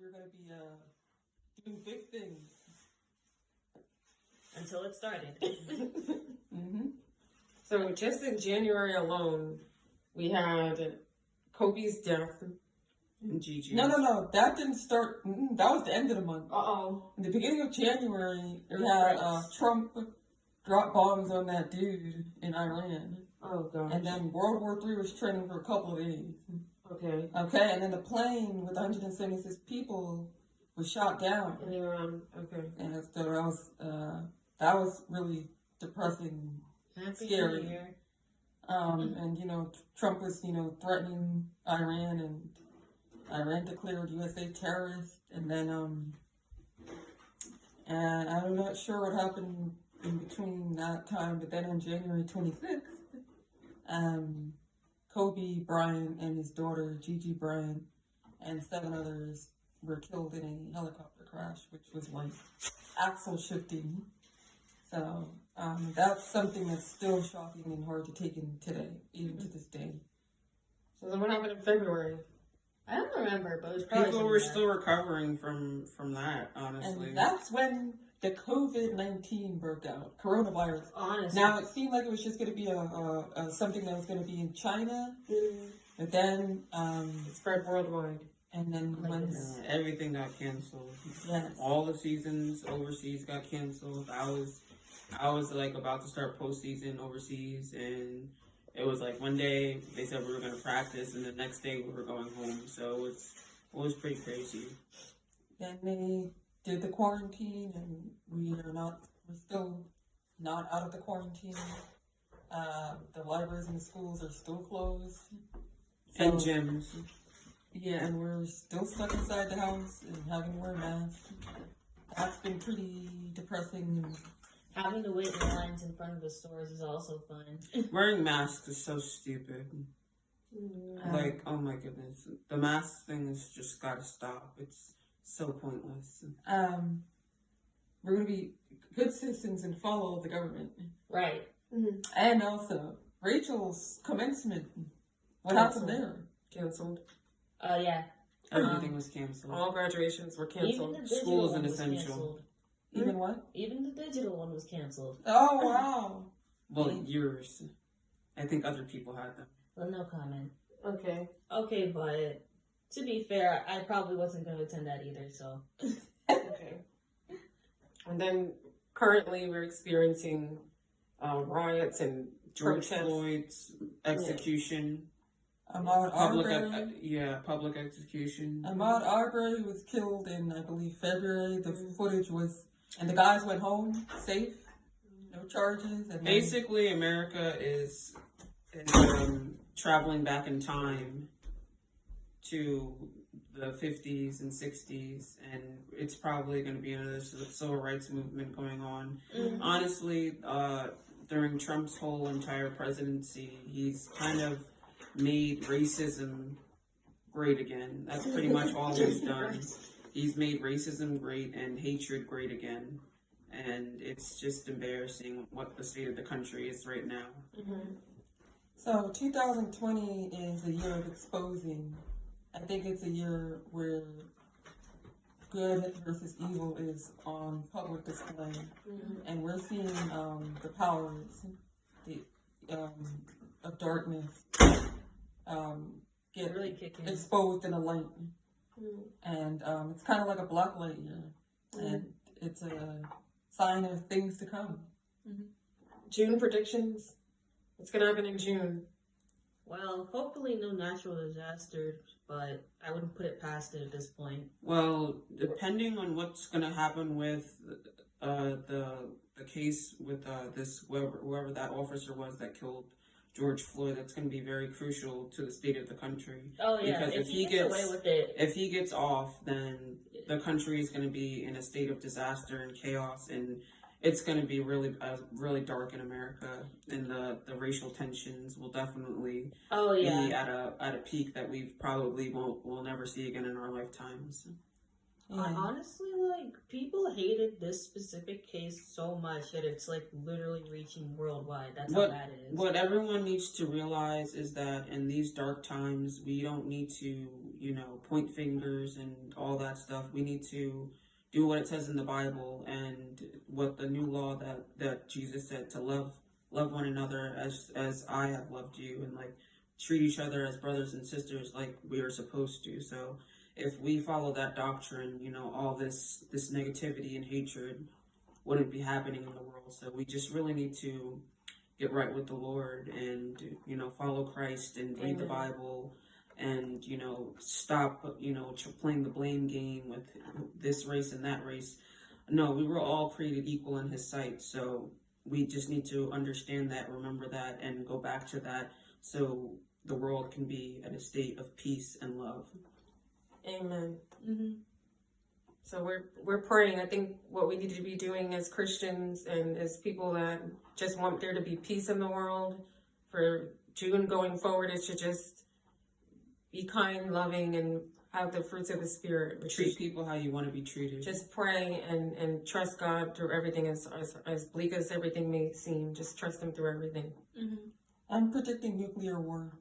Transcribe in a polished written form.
we were going to be doing big things. Until it started. Mm-hmm. So just in January alone, we had Kobe's death. And Gigi. No. That didn't start. That was the end of the month. Uh-oh. In the beginning of January, we had Trump drop bombs on that dude in Iran. Oh, gosh. And then World War III was trending for a couple of days. Okay. Okay, and then the plane with 176 people was shot down. In Iran. Okay. And so that was really depressing, scary. And Trump was threatening Iran, and Iran declared USA terrorist, and then and I'm not sure what happened in between that time, but then on January 26th, Kobe Bryant and his daughter Gigi Bryant and 7 others were killed in a helicopter crash, which was like axle shifting. So that's something that's still shocking and hard to take in today, even to this day. So then what happened in February? I don't remember, but it was probably People were still recovering from that, honestly. And that's when the COVID-19 broke out, coronavirus. Honestly. Now, it seemed like it was just going to be a something that was going to be in China, but then It spread worldwide. and then Everything got canceled. Yes. All the seasons overseas got canceled. I was like about to start postseason overseas, and it was like one day they said we were going to practice, and the next day we were going home. So it was pretty crazy. Then they did the quarantine, and we're still not out of the quarantine. The libraries and the schools are still closed. And So, gyms. yeah, and we're still stuck inside the house and having to wear masks. That's been pretty depressing. Having to wait in lines in front of the stores is also fun. Wearing masks is so stupid. Like, oh my goodness. The mask thing has just got to stop. It's so pointless. We're going to be good citizens and follow the government. Right. And also, Rachel's commencement. What happened there? Canceled. Yeah. Everything was canceled. All graduations were canceled. Even the digital School is one an was essential. canceled. Even what? Even the digital one was canceled. Oh, wow. Well, yours. I think other people had them. Well, no comment. Okay. Okay, but to be fair, I probably wasn't going to attend that either, so. Okay. And then currently we're experiencing riots and George protests. Floyd's execution. Ahmaud Arbery. Public execution. Ahmaud Arbery was killed in, I believe, February. The footage was, and the guys went home safe, no charges. And Basically, America is traveling back in time to the 50s and 60s, and it's probably going to be another civil rights movement going on. Honestly, during Trump's whole entire presidency, he's kind of made racism great again. That's pretty much all he's done. He's made racism great and hatred great again. And it's just embarrassing what the state of the country is right now. So 2020 is a year of exposing. I think it's a year where good versus evil is on public display. And we're seeing the powers of darkness get Really kicking. exposed in the light. And it's kind of like a black light year. And it's a sign of things to come. June predictions. What's going to happen in June? Well, hopefully no natural disasters, but I wouldn't put it past it at this point. Well, depending on what's going to happen with the case with this whoever that officer was that killed George Floyd, that's going to be very crucial to the state of the country. Oh yeah, Because if he gets away with it, if he gets off, then the country is going to be in a state of disaster and chaos, and it's going to be really dark in America, and the racial tensions will definitely be at a peak that we probably will never see again in our lifetimes. Honestly, like, people hated this specific case so much that it's like literally reaching worldwide. That's how bad it is. What everyone needs to realize is that in these dark times, we don't need to, point fingers and all that stuff. We need to do what it says in the Bible and what the new law that Jesus said, to love one another as I have loved you, and like treat each other as brothers and sisters like we are supposed to. So if we follow that doctrine, all this negativity and hatred wouldn't be happening in the world. So we just really need to get right with the Lord and, follow Christ and read the Bible and, stop, playing the blame game with this race and that race. No, we were all created equal in His sight. So we just need to understand that, remember that, and go back to that so the world can be at a state of peace and love. Amen. Mm-hmm. So we're praying. I think what we need to be doing as Christians and as people that just want there to be peace in the world for June going forward is to just be kind, loving, and have the fruits of the Spirit. Treat people how you want to be treated. Just pray and trust God through everything, as bleak as everything may seem. Just trust Him through everything. Mm-hmm. I'm predicting nuclear war.